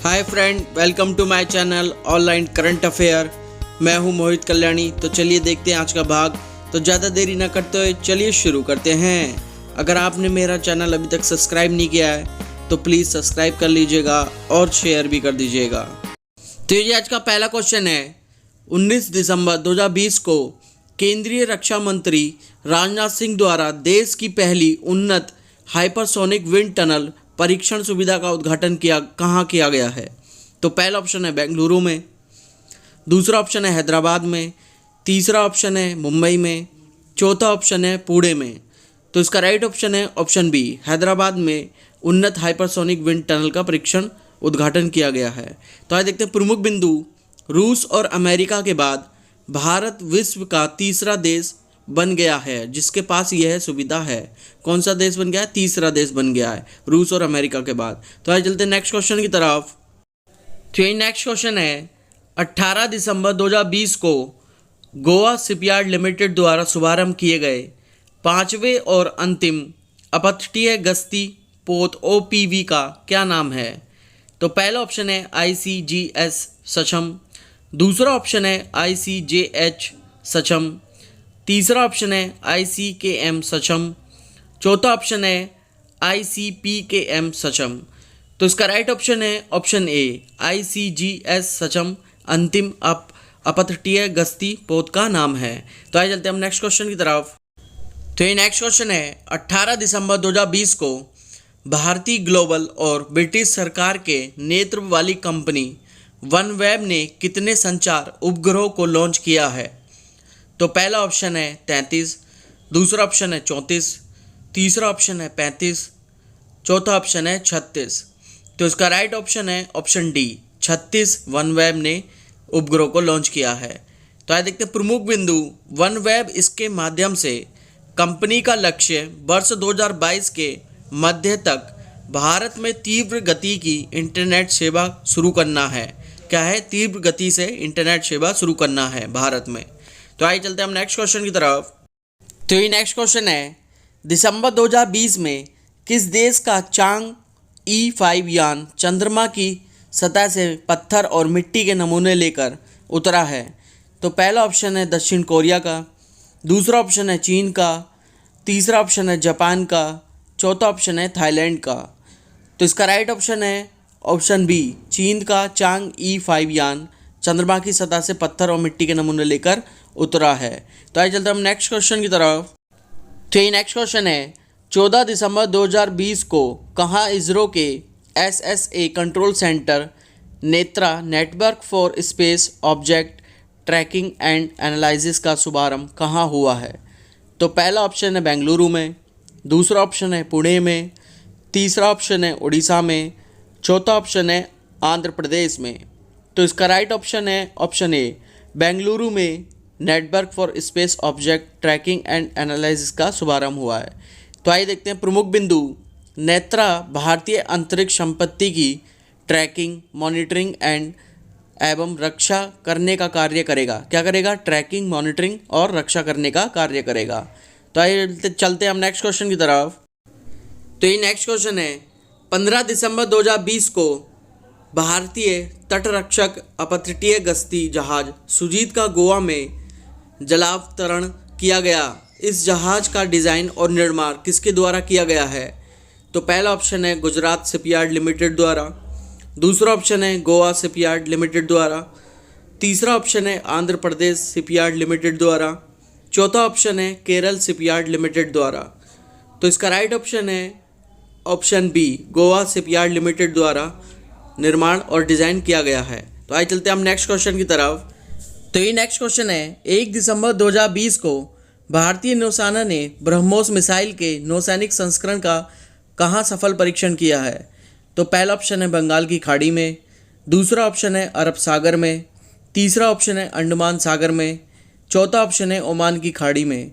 Hi friend, welcome to my channel online current affair. मैं हूं मोहित कल्याणी। तो चलिए देखते हैं आज का भाग। तो ज़्यादा देरी ना करते हुए चलिए शुरू करते हैं। अगर आपने मेरा चैनल अभी तक सब्सक्राइब नहीं किया है तो प्लीज़ सब्सक्राइब कर लीजिएगा और शेयर भी कर दीजिएगा। तो ये आज का पहला क्वेश्चन है। 19 दिसंबर 2020 को केंद्रीय रक्षा मंत्री राजनाथ सिंह द्वारा देश की पहली उन्नत हाइपरसोनिक विंड टनल परीक्षण सुविधा का उद्घाटन कहाँ किया गया है? तो पहला ऑप्शन है बेंगलुरु में, दूसरा ऑप्शन है हैदराबाद में, तीसरा ऑप्शन है मुंबई में, चौथा ऑप्शन है पुणे में। तो इसका राइट ऑप्शन है ऑप्शन बी, हैदराबाद में उन्नत हाइपरसोनिक विंड टनल का परीक्षण उद्घाटन किया गया है। तो आज देखते हैं प्रमुख बिंदु। रूस और अमेरिका के बाद भारत विश्व का तीसरा देश बन गया है जिसके पास यह सुविधा है। कौन सा देश बन गया है? तीसरा देश बन गया है रूस और अमेरिका के बाद। तो आइए चलते हैं नेक्स्ट क्वेश्चन की तरफ। तो ये नेक्स्ट क्वेश्चन है। 18 दिसंबर 2020 को गोवा शिपयार्ड लिमिटेड द्वारा शुभारंभ किए गए पांचवें और अंतिम अपतटीय गश्ती पोत OPV का क्या नाम है? तो पहला ऑप्शन है ICGS सक्षम, दूसरा ऑप्शन है ICJH सक्षम, तीसरा ऑप्शन है ICKM सक्षम, चौथा ऑप्शन है ICPKM सक्षम। तो इसका राइट ऑप्शन है ऑप्शन ए, ICGS सक्षम अंतिम अपतटीय गश्ती पोत का नाम है। तो आइए चलते हैं हम नेक्स्ट क्वेश्चन की तरफ। तो ये नेक्स्ट क्वेश्चन है। 18 दिसंबर 2020 को भारतीय ग्लोबल और ब्रिटिश सरकार के नेतृत्व वाली कंपनी वनवेब ने कितने संचार उपग्रहों को लॉन्च किया है? तो पहला ऑप्शन है 33, दूसरा ऑप्शन है 34, तीसरा ऑप्शन है 35, चौथा ऑप्शन है 36। तो इसका राइट ऑप्शन है ऑप्शन डी, 36 वनवेब ने उपग्रहों को लॉन्च किया है। तो आइए देखते हैं प्रमुख बिंदु। वनवेब इसके माध्यम से कंपनी का लक्ष्य वर्ष 2022 के मध्य तक भारत में तीव्र गति की इंटरनेट सेवा शुरू करना है। क्या है? तीव्र गति से इंटरनेट सेवा शुरू करना है भारत में। तो आइए चलते हैं हम नेक्स्ट क्वेश्चन की तरफ। तो ये नेक्स्ट क्वेश्चन है। दिसंबर 2020 में किस देश का चांग E5 यान चंद्रमा की सतह से पत्थर और मिट्टी के नमूने लेकर उतरा है? तो पहला ऑप्शन है दक्षिण कोरिया का, दूसरा ऑप्शन है चीन का, तीसरा ऑप्शन है जापान का, चौथा ऑप्शन है थाईलैंड का। तो इसका राइट ऑप्शन है ऑप्शन बी, चीन का चांग E5 यान चंद्रमा की सतह से पत्थर और मिट्टी के नमूने लेकर उतरा है। तो आइए चलते हम नेक्स्ट क्वेश्चन की तरफ। तो ये नेक्स्ट क्वेश्चन है। 14 दिसंबर 2020 को कहाँ इसरो के SSA control centre Netra network for space object tracking and analysis का शुभारंभ कहाँ हुआ है? तो पहला ऑप्शन है बेंगलुरु में, दूसरा ऑप्शन है पुणे में, तीसरा ऑप्शन है उड़ीसा में, चौथा ऑप्शन है आंध्र प्रदेश में। तो इसका राइट ऑप्शन है ऑप्शन ए, बेंगलुरु में network for space object tracking and analysis का शुभारंभ हुआ है। तो आइए देखते हैं प्रमुख बिंदु। नेत्रा भारतीय अंतरिक्ष संपत्ति की ट्रैकिंग, मॉनिटरिंग एवं रक्षा करने का कार्य करेगा। क्या करेगा? ट्रैकिंग, मॉनिटरिंग और रक्षा करने का कार्य करेगा। तो आइए चलते हैं हम नेक्स्ट क्वेश्चन की तरफ। तो ये नेक्स्ट क्वेश्चन है। 15 दिसंबर 2020 को भारतीय तटरक्षक अपतटीय गश्ती जहाज सुजीत का गोवा में जलावतरण किया गया। इस जहाज का डिज़ाइन और निर्माण किसके द्वारा किया गया है? तो पहला ऑप्शन है गुजरात शिपयार्ड लिमिटेड द्वारा, दूसरा ऑप्शन है गोवा शिपयार्ड लिमिटेड द्वारा, तीसरा ऑप्शन है आंध्र प्रदेश शिपयार्ड लिमिटेड द्वारा, चौथा ऑप्शन है केरल शिपयार्ड लिमिटेड द्वारा। तो इसका राइट ऑप्शन है option B, Goa shipyard limited द्वारा निर्माण और डिज़ाइन किया गया है। तो आइए चलते हैं हम नेक्स्ट क्वेश्चन की तरफ। तो ये नेक्स्ट क्वेश्चन है। 1 दिसंबर 2020 को भारतीय नौसेना ने ब्रह्मोस मिसाइल के नौसैनिक संस्करण का कहाँ सफल परीक्षण किया है? तो पहला ऑप्शन है बंगाल की खाड़ी में, दूसरा ऑप्शन है अरब सागर में, तीसरा ऑप्शन है अंडमान सागर में, चौथा ऑप्शन है ओमान की खाड़ी में।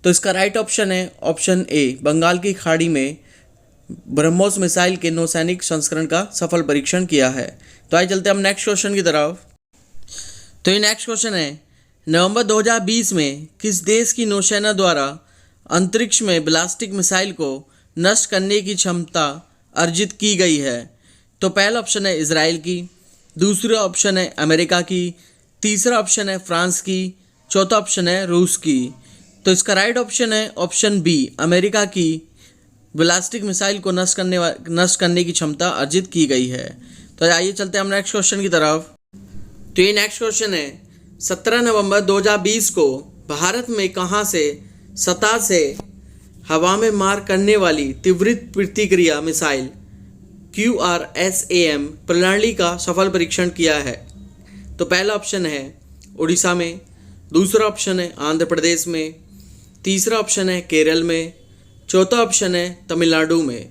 तो इसका राइट ऑप्शन है ऑप्शन ए, बंगाल की खाड़ी में ब्रह्मोस मिसाइल के नौसैनिक संस्करण का सफल परीक्षण किया है। तो आइए चलते हैं हम नेक्स्ट क्वेश्चन की तरफ। तो ये नेक्स्ट क्वेश्चन है। नवंबर 2020 में किस देश की नौसेना द्वारा अंतरिक्ष में बैलिस्टिक मिसाइल को नष्ट करने की क्षमता अर्जित की गई है? तो पहला ऑप्शन है इजराइल की, दूसरा ऑप्शन है अमेरिका की, तीसरा ऑप्शन है फ्रांस की, चौथा ऑप्शन है रूस की। तो इसका राइट ऑप्शन है ऑप्शन बी, अमेरिका की बैलिस्टिक मिसाइल को नष्ट करने की क्षमता अर्जित की गई है। तो आइए चलते हैं हम नेक्स्ट क्वेश्चन की तरफ। तो ये नेक्स्ट क्वेश्चन है, 17 नवंबर 2020 को भारत में कहाँ से सतह से हवा में मार करने वाली त्वरित प्रतिक्रिया मिसाइल QRSAM प्रणाली का सफल परीक्षण किया है? तो पहला ऑप्शन है उड़ीसा में, दूसरा ऑप्शन है आंध्र प्रदेश में, तीसरा ऑप्शन है केरल में, चौथा ऑप्शन है तमिलनाडु में।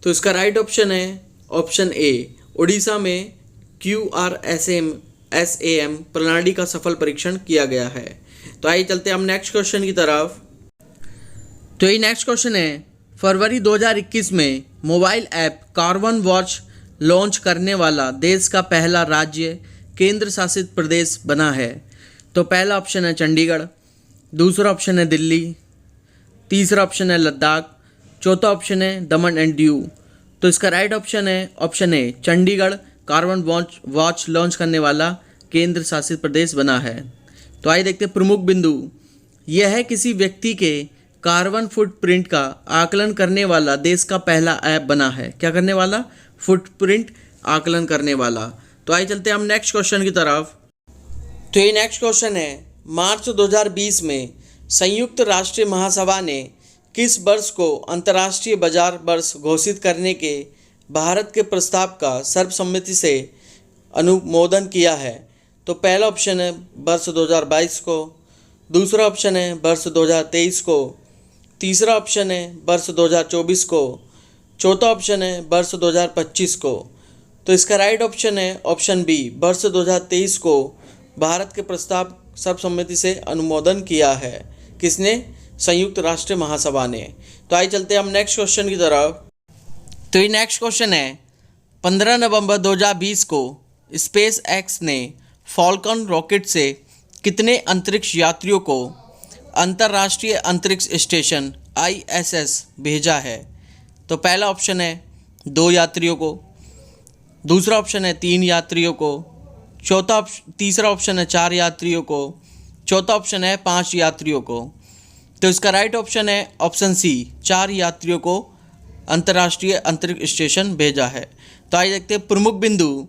तो इसका राइट ऑप्शन है ऑप्शन ए, उड़ीसा में QRSAM प्रणाली का सफल परीक्षण किया गया है। तो आइए चलते हैं हम नेक्स्ट क्वेश्चन की तरफ। तो ये नेक्स्ट क्वेश्चन है, फरवरी 2021 में mobile app carbon watch launch करने वाला देश का पहला राज्य केंद्र शासित प्रदेश बना है? तो पहला ऑप्शन है चंडीगढ़, दूसरा ऑप्शन है दिल्ली, तीसरा ऑप्शन है लद्दाख, चौथा ऑप्शन है दमन एंड दीव। तो इसका राइट ऑप्शन है option A, Chandigarh carbon watch launch करने वाला केंद्र शासित प्रदेश बना है। तो आइए देखते हैं प्रमुख बिंदु। यह है किसी व्यक्ति के कार्बन फुटप्रिंट का आकलन करने वाला देश का पहला ऐप बना है। क्या करने वाला? फुटप्रिंट आकलन करने वाला। तो आइए चलते हैं हम नेक्स्ट क्वेश्चन की तरफ। तो ये नेक्स्ट क्वेश्चन है, मार्च 2020 में संयुक्त राष्ट्र महासभा ने किस वर्ष को अंतर्राष्ट्रीय बाजार वर्ष घोषित करने के भारत के प्रस्ताव का सर्वसम्मति से अनुमोदन किया है? तो पहला ऑप्शन है वर्ष 2022 को, दूसरा ऑप्शन है वर्ष 2023 को, तीसरा ऑप्शन है वर्ष 2024 को, चौथा ऑप्शन है वर्ष 2025 को। तो इसका राइट ऑप्शन है ऑप्शन बी, वर्ष 2023 को भारत के प्रस्ताव सर्वसम्मति से अनुमोदन किया है। किसने? संयुक्त राष्ट्र महासभा ने। तो आइए चलते हैं हम नेक्स्ट क्वेश्चन की तरफ। तो ये नेक्स्ट क्वेश्चन है, 15 नवंबर 2020 को स्पेस एक्स ने फॉल्कन रॉकेट से कितने अंतरिक्ष यात्रियों को अंतर्राष्ट्रीय अंतरिक्ष स्टेशन ISS भेजा है? तो पहला ऑप्शन है 2 यात्रियों को, दूसरा ऑप्शन है 3 यात्रियों को, तीसरा ऑप्शन है 4 यात्रियों को, चौथा ऑप्शन है 5 यात्रियों को। तो इसका राइट ऑप्शन है ऑप्शन सी, 4 यात्रियों को अंतर्राष्ट्रीय अंतरिक्ष स्टेशन भेजा है। तो आइए देखते हैं प्रमुख बिंदु।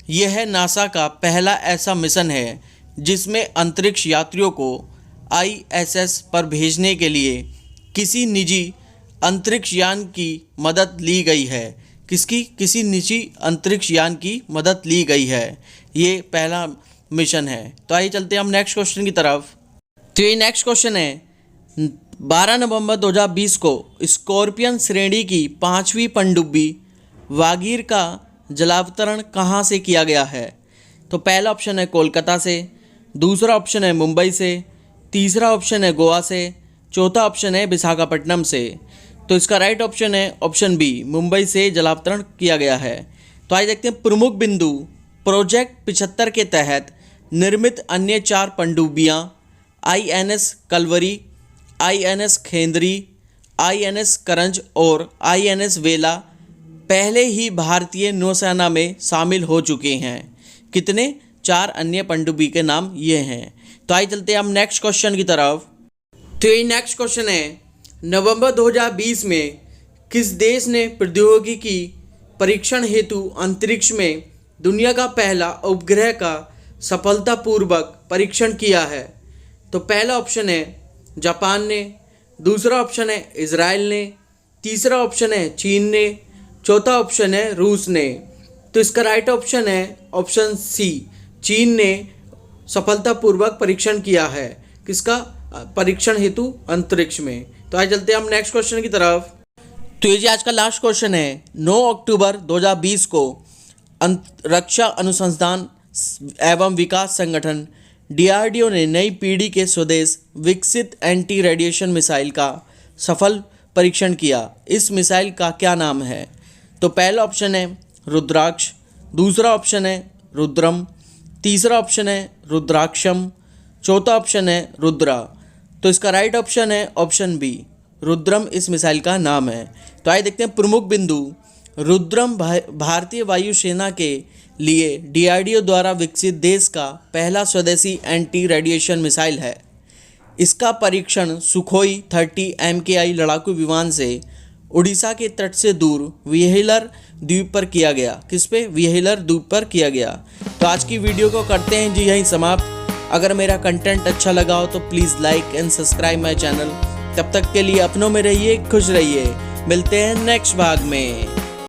यह है नासा का पहला ऐसा मिशन है जिसमें अंतरिक्ष यात्रियों को ISS पर भेजने के लिए किसी निजी अंतरिक्ष यान की मदद ली गई है। किसकी? किसी निजी अंतरिक्ष यान की मदद ली गई है। ये पहला मिशन है। तो आइए चलते हैं हम नेक्स्ट क्वेश्चन की तरफ। तो ये नेक्स्ट क्वेश्चन है, 12 नवंबर 2020 को स्कॉर्पियन श्रेणी की 5वीं पनडुब्बी वागीर का जलावतरण कहाँ से किया गया है? तो पहला ऑप्शन है कोलकाता से, दूसरा ऑप्शन है मुंबई से, तीसरा ऑप्शन है गोवा से, चौथा ऑप्शन है विशाखापट्टनम से। तो इसका राइट ऑप्शन है ऑप्शन बी, मुंबई से जलावतरण किया गया है। तो आइए देखते हैं प्रमुख बिंदु। प्रोजेक्ट 75 के तहत निर्मित अन्य 4 पनडुब्बियाँ INS कलवरी, INS खेंदरी, INS करंज और INS वेला पहले ही भारतीय नौसेना में शामिल हो चुके हैं। कितने? 4 अन्य पनडुब्बी के नाम ये हैं। तो आइए चलते हैं हम नेक्स्ट क्वेश्चन की तरफ। तो ये नेक्स्ट क्वेश्चन है, नवंबर 2020 में किस देश ने प्रौद्योगिकी परीक्षण हेतु अंतरिक्ष में दुनिया का पहला उपग्रह का सफलतापूर्वक परीक्षण किया है? तो पहला ऑप्शन है जापान ने, दूसरा ऑप्शन है इजराइल ने, तीसरा ऑप्शन है चीन ने, चौथा ऑप्शन है रूस ने। तो इसका राइट ऑप्शन है ऑप्शन सी, चीन ने सफलतापूर्वक परीक्षण किया है। किसका? परीक्षण हेतु अंतरिक्ष में। तो आइए चलते हैं हम नेक्स्ट क्वेश्चन की तरफ। तो ये जी आज का लास्ट क्वेश्चन है, 9 अक्टूबर 2020 को रक्षा अनुसंधान एवं विकास संगठन DRDO ने नई पीढ़ी के स्वदेश विकसित एंटी रेडिएशन मिसाइल का सफल परीक्षण किया। इस मिसाइल का क्या नाम है? तो पहला ऑप्शन है रुद्राक्ष, दूसरा ऑप्शन है रुद्रम, तीसरा ऑप्शन है रुद्राक्षम, चौथा ऑप्शन है रुद्रा। तो इसका राइट ऑप्शन है ऑप्शन बी, रुद्रम इस मिसाइल का नाम है। तो आइए देखते हैं प्रमुख बिंदु। रुद्रम भारतीय वायुसेना के लिए डीआरडीओ द्वारा विकसित देश का पहला स्वदेशी एंटी रेडिएशन मिसाइल है। इसका परीक्षण सुखोई 30 MKI लड़ाकू विमान से उड़ीसा के तट से दूर व्हीलर द्वीप पर किया गया। किस पे? व्हीलर द्वीप पर किया गया। तो आज की वीडियो को करते हैं जी यहीं समाप्त। अगर मेरा कंटेंट अच्छा लगा हो तो please like and subscribe my channel. तब तक के लिए अपनों में रहिए, खुश रहिए। मिलते हैं नेक्स्ट भाग में।